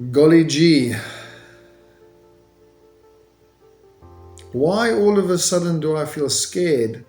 Golly gee, why all of a sudden do I feel scared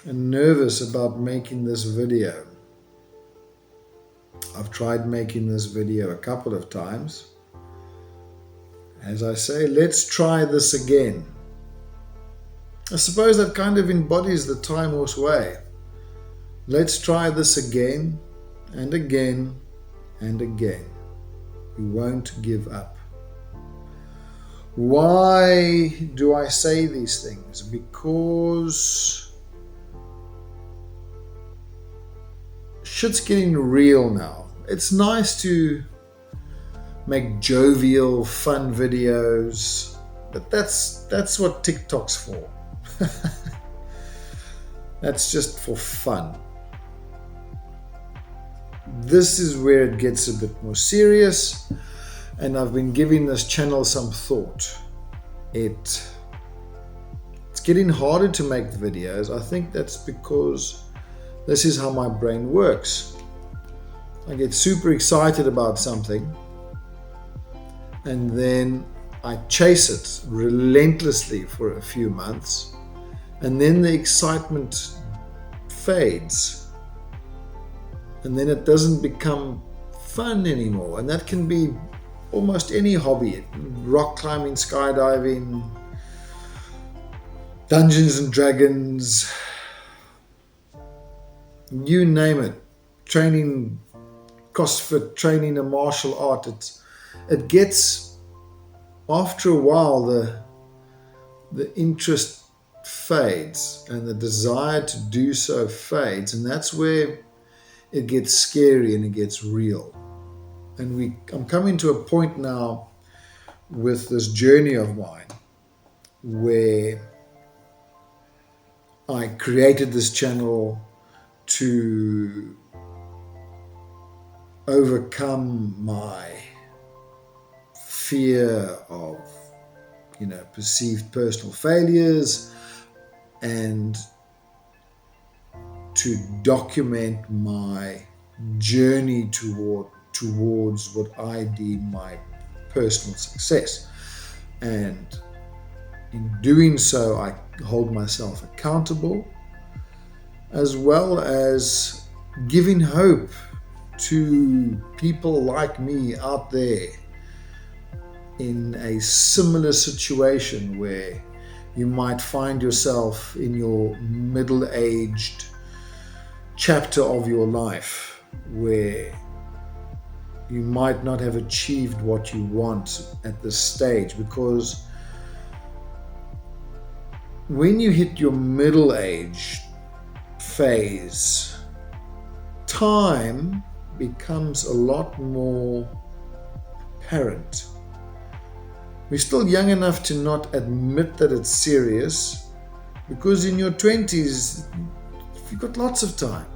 and nervous about making this video? I've tried making this video a couple of times. As I say, let's try this again. I suppose that kind of embodies the TimeHorse way. Let's try this again and again and again. We won't give up. Why do I say these things? Because shit's getting real now. It's nice to make jovial, fun videos, but that's what TikTok's for. That's just for fun. This is where it gets a bit more serious, and I've been giving this channel some thought. It's getting harder to make videos. I think that's because this is how my brain works. I get super excited about something, and then I chase it relentlessly for a few months, and then the excitement fades, and then it doesn't become fun anymore. And that can be almost any hobby: rock climbing, skydiving, Dungeons and Dragons, you name it, training, CrossFit, training a martial art. It gets, after a while, the interest fades and the desire to do so fades, and that's where it gets scary and it gets real. And I'm coming to a point now with this journey of mine where I created this channel to overcome my fear of, perceived personal failures, and to document my journey towards what I deem my personal success. And in doing so, I hold myself accountable, as well as giving hope to people like me out there in a similar situation where you might find yourself in your middle-aged chapter of your life, where you might not have achieved what you want at this stage. Because when you hit your middle-age phase, time becomes a lot more apparent. We're still young enough to not admit that it's serious, because in your 20s, you've got lots of time.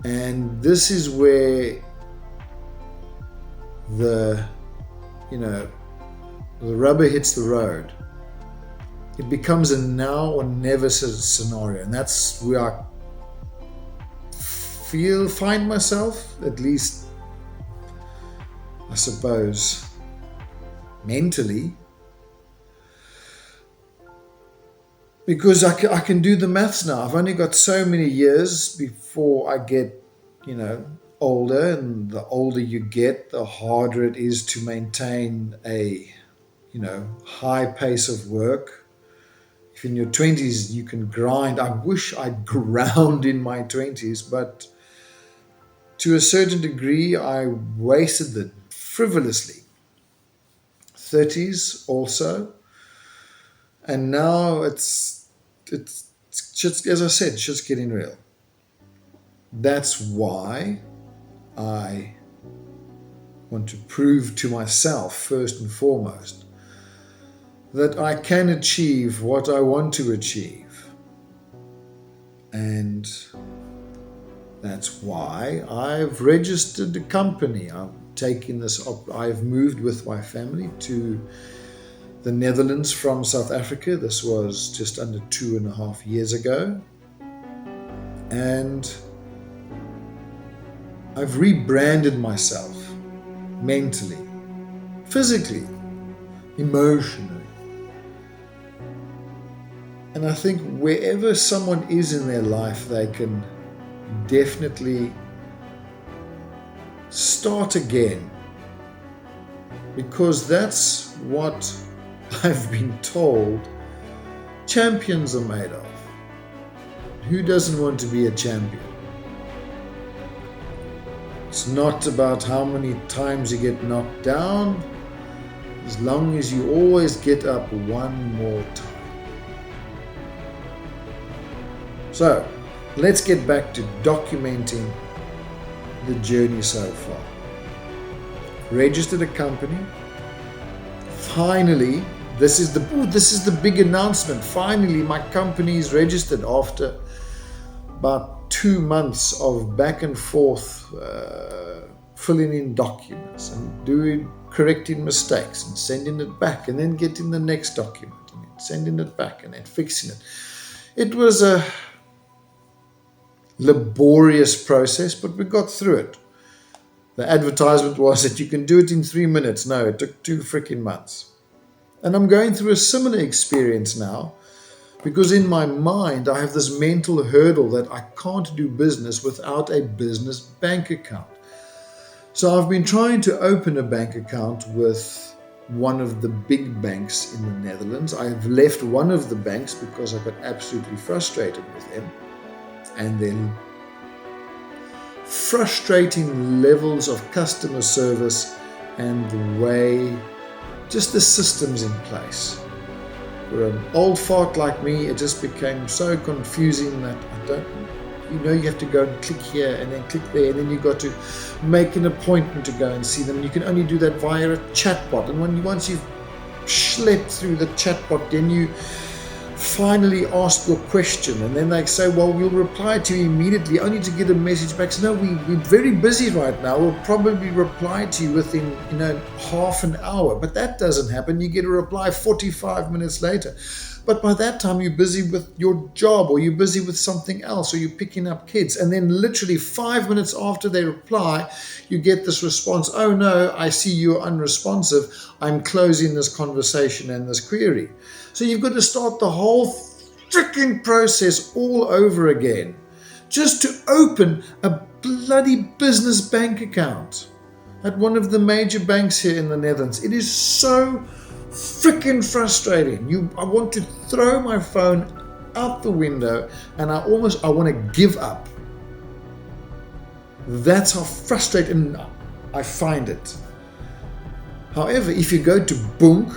And this is where the rubber hits the road. It becomes a now or never scenario. And that's where I find myself, at least, I suppose, mentally, because I can do the maths now. I've only got so many years before I get, older, and the older you get, the harder it is to maintain a, high pace of work. If in your 20s you can grind, I wish I'd ground in my 20s, but to a certain degree, I wasted it frivolously. 30s also, and now it's just, as I said, just getting real. That's why I want to prove to myself, first and foremost, that I can achieve what I want to achieve. And that's why I've registered a company. I've moved with my family to the Netherlands from South Africa. This was just under 2.5 years ago. And I've rebranded myself mentally, physically, emotionally. And I think wherever someone is in their life, they can definitely start again, because that's what I've been told champions are made of. Who doesn't want to be a champion? It's not about how many times you get knocked down, as long as you always get up one more time. So, let's get back to documenting the journey so far. Registered a company. Finally, this is the big announcement. Finally, my company is registered after about 2 months of back and forth, filling in documents and correcting mistakes and sending it back, and then getting the next document and then sending it back and then fixing it. It was a laborious process, but we got through it. The advertisement was that you can do it in 3 minutes. No, it took 2 freaking months. And I'm going through a similar experience now, because in my mind, I have this mental hurdle that I can't do business without a business bank account. So I've been trying to open a bank account with one of the big banks in the Netherlands. I've left one of the banks because I got absolutely frustrated with them and then frustrating levels of customer service and the way, just the systems in place. For an old fart like me, it just became so confusing that you have to go and click here and then click there, and then you've got to make an appointment to go and see them. You can only do that via a chatbot, and once you've schlepped through the chatbot, then you finally ask your question, and then they say, well, we'll reply to you immediately, only to get a message back. So, no, we're very busy right now. We'll probably reply to you within half an hour. But that doesn't happen. You get a reply 45 minutes later. But by that time, you're busy with your job, or you're busy with something else, or you're picking up kids. And then literally 5 minutes after they reply, you get this response, oh no, I see you're unresponsive. I'm closing this conversation and this query. So you've got to start the whole freaking process all over again just to open a bloody business bank account at one of the major banks here in the Netherlands. It is so freaking frustrating. I want to throw my phone out the window, and I want to give up. That's how frustrating I find it. However, if you go to Bunk,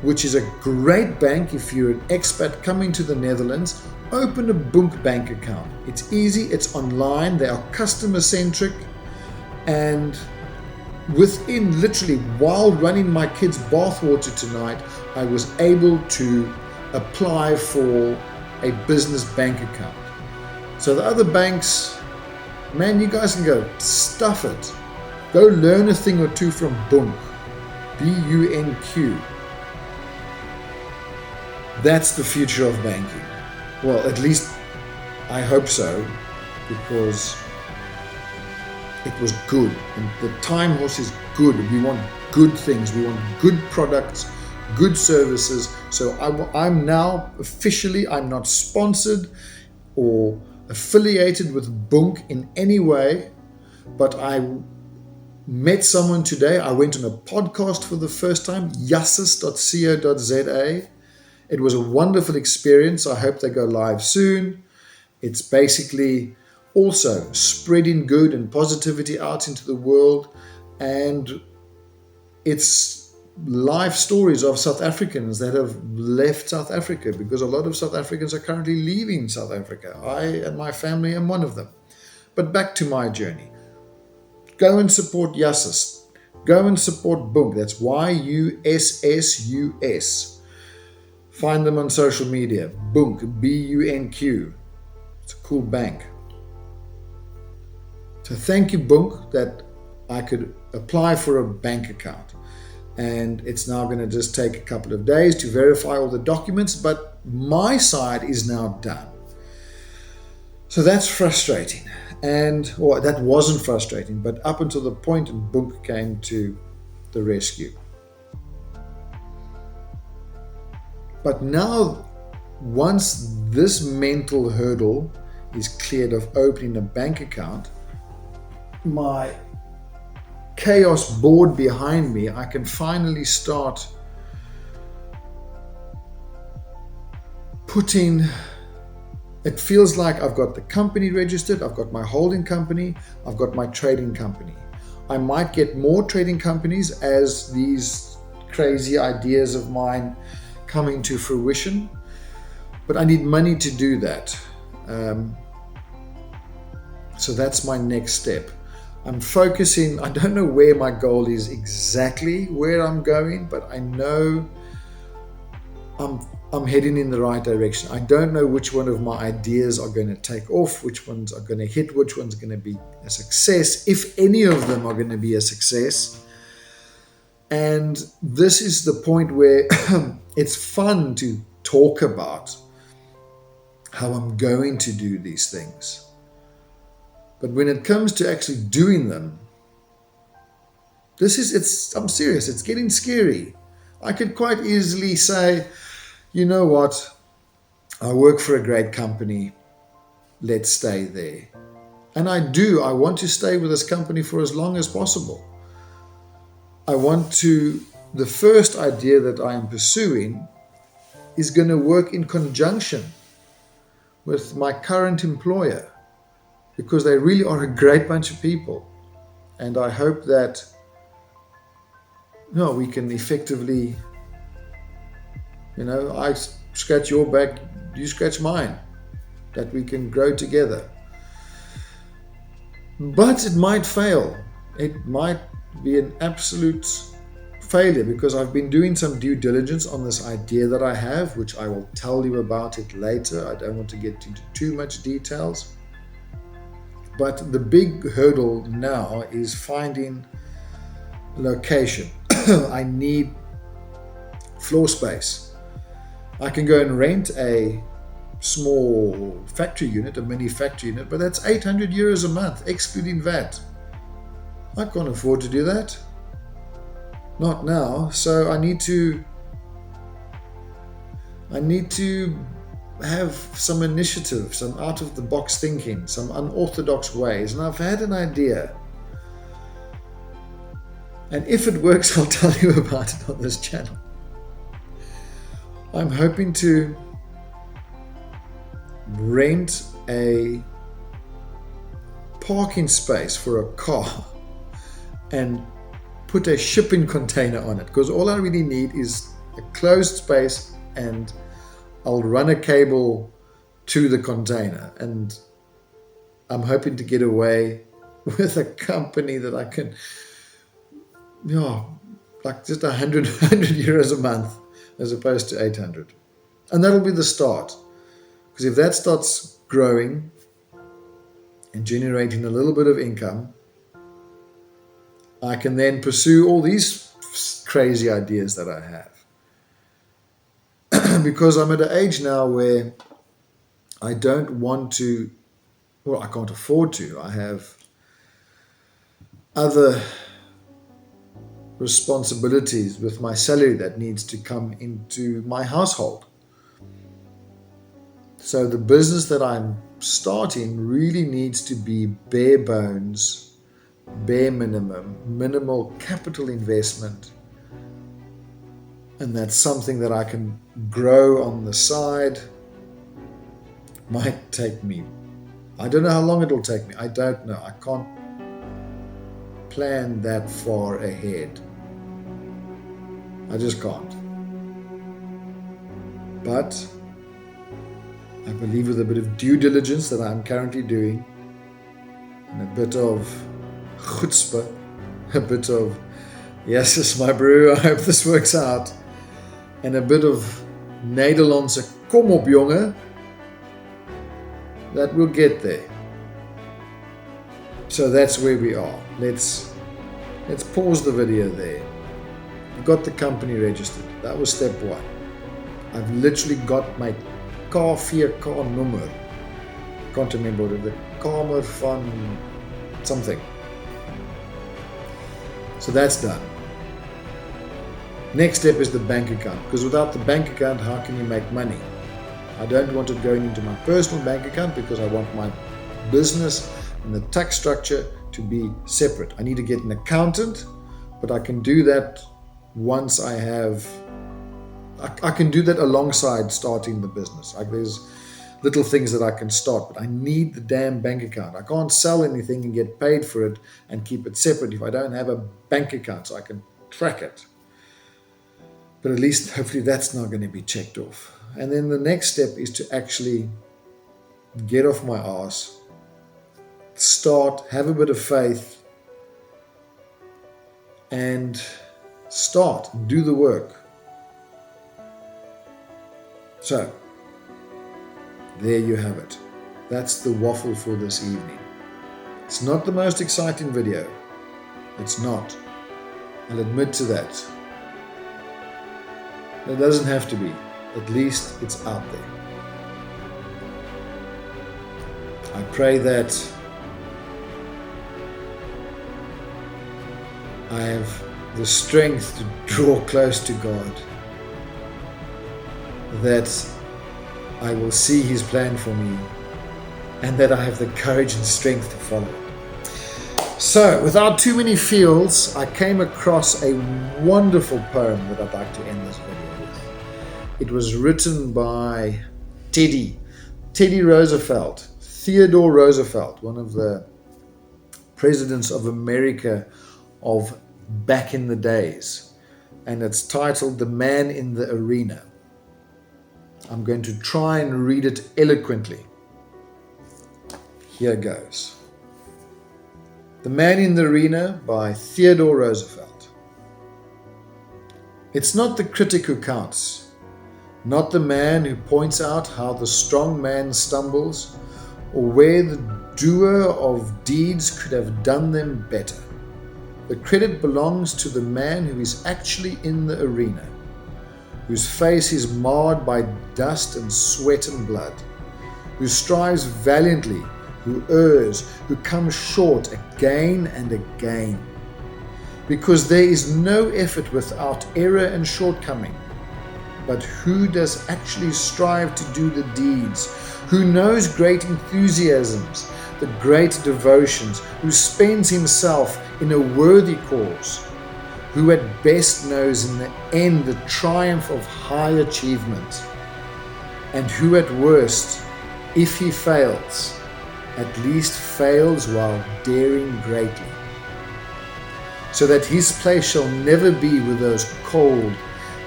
which is a great bank if you're an expat coming to the Netherlands, open a Bunk bank account. It's easy, it's online, they are customer centric, and within literally, while running my kids' bathwater tonight, I was able to apply for a business bank account. So the other banks, man, you guys can go stuff it. Go learn a thing or two from Bunk, B-U-N-Q. That's the future of banking. Well, at least I hope so, because it was good. And the TimeHorse is good. We want good things. We want good products, good services. So I'm now officially, I'm not sponsored or affiliated with Bunk in any way, but I met someone today. I went on a podcast for the first time, Sh1t's.co.za. It was a wonderful experience. I hope they go live soon. It's basically also spreading good and positivity out into the world. And it's life stories of South Africans that have left South Africa, because a lot of South Africans are currently leaving South Africa. I and my family am one of them. But back to my journey. Go and support Sh1t's. Go and support Bunk. That's YUSSUS. Find them on social media. Bunk, B-U-N-Q. It's a cool bank. So thank you, Bunk, that I could apply for a bank account. And it's now going to just take a couple of days to verify all the documents, but my side is now done. So that's frustrating. or that wasn't frustrating, but up until the point and Bunk came to the rescue. But now, once this mental hurdle is cleared of opening a bank account, my chaos board behind me, I can finally start putting. It feels like I've got the company registered, I've got my holding company, I've got my trading company. I might get more trading companies as these crazy ideas of mine coming to fruition, but I need money to do that. So that's my next step. I'm focusing, I don't know where my goal is exactly where I'm going, but I know I'm heading in the right direction. I don't know which one of my ideas are going to take off, which ones are going to hit, which one's going to be a success, if any of them are going to be a success. And this is the point where it's fun to talk about how I'm going to do these things. But when it comes to actually doing them, I'm serious, it's getting scary. I could quite easily say, you know what, I work for a great company, let's stay there. And I want to stay with this company for as long as possible. The first idea that I am pursuing is going to work in conjunction with my current employer, because they really are a great bunch of people. And I hope that we can effectively, I scratch your back, you scratch mine, that we can grow together. But it might fail. It might be an absolute failure, because I've been doing some due diligence on this idea that I have, which I will tell you about it later. I don't want to get into too much details. But the big hurdle now is finding location. I need floor space. I can go and rent a small factory unit, a mini factory unit, but that's 800 euros a month, excluding VAT. I can't afford to do that. Not now. So I need to have some initiative, some out-of-the-box thinking, some unorthodox ways. And I've had an idea. And if it works, I'll tell you about it on this channel. I'm hoping to rent a parking space for a car and put a shipping container on it, because all I really need is a closed space, and I'll run a cable to the container. And I'm hoping to get away with a company that I can, like just 100 euros a month as opposed to 800. And that'll be the start. Because if that starts growing and generating a little bit of income, I can then pursue all these crazy ideas that I have. Because I'm at an age now where I don't want to, I can't afford to. I have other responsibilities with my salary that needs to come into my household. So the business that I'm starting really needs to be bare bones, bare minimum, minimal capital investment. And that's something that I can grow on the side. Might take me, I don't know how long it'll take me. I don't know. I can't plan that far ahead. I just can't. But I believe with a bit of due diligence that I'm currently doing, and a bit of chutzpah, a bit of, yes, it's my brew, I hope this works out, and a bit of Nederlandse kom op jongen, that we'll get there. So that's where we are. Let's pause the video there. We've got the company registered. That was step one. I've literally got my K4K number. Can't remember what the Kamer van something. So that's done. Next step is the bank account, because without the bank account, how can you make money? I don't want it going into my personal bank account because I want my business and the tax structure to be separate. I need to get an accountant, but I can do that once I can do that alongside starting the business. Like there's little things that I can start, but I need the damn bank account. I can't sell anything and get paid for it and keep it separate if I don't have a bank account so I can track it. But at least hopefully that's not going to be checked off. And then the next step is to actually get off my ass, start, have a bit of faith, and start, do the work. So, there you have it. That's the waffle for this evening. It's not the most exciting video. It's not. I'll admit to that. It doesn't have to be. At least it's out there. I pray that I have the strength to draw close to God, that I will see His plan for me, and that I have the courage and strength to follow it. So, without too many feels, I came across a wonderful poem that I'd like to end this video with. It was written by Teddy Roosevelt, Theodore Roosevelt, one of the presidents of America of back in the days. And it's titled The Man in the Arena. I'm going to try and read it eloquently. Here goes. The Man in the Arena by Theodore Roosevelt. It's not the critic who counts, not the man who points out how the strong man stumbles, or where the doer of deeds could have done them better. The credit belongs to the man who is actually in the arena, whose face is marred by dust and sweat and blood, who strives valiantly, who errs, who comes short again and again. Because there is no effort without error and shortcoming. But who does actually strive to do the deeds, who knows great enthusiasms, the great devotions, who spends himself in a worthy cause, who at best knows in the end the triumph of high achievement, and who at worst, if he fails, at least fails while daring greatly, so that his place shall never be with those cold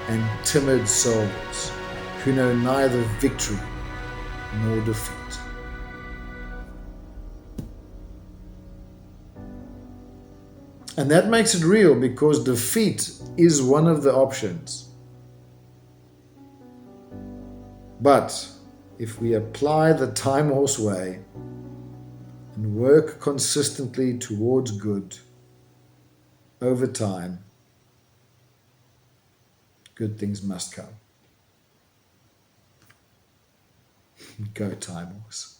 and timid souls who know neither victory nor defeat. And that makes it real, because defeat is one of the options. But if we apply the TimeHorse way and work consistently towards good over time, good things must come. Go TimeHorse.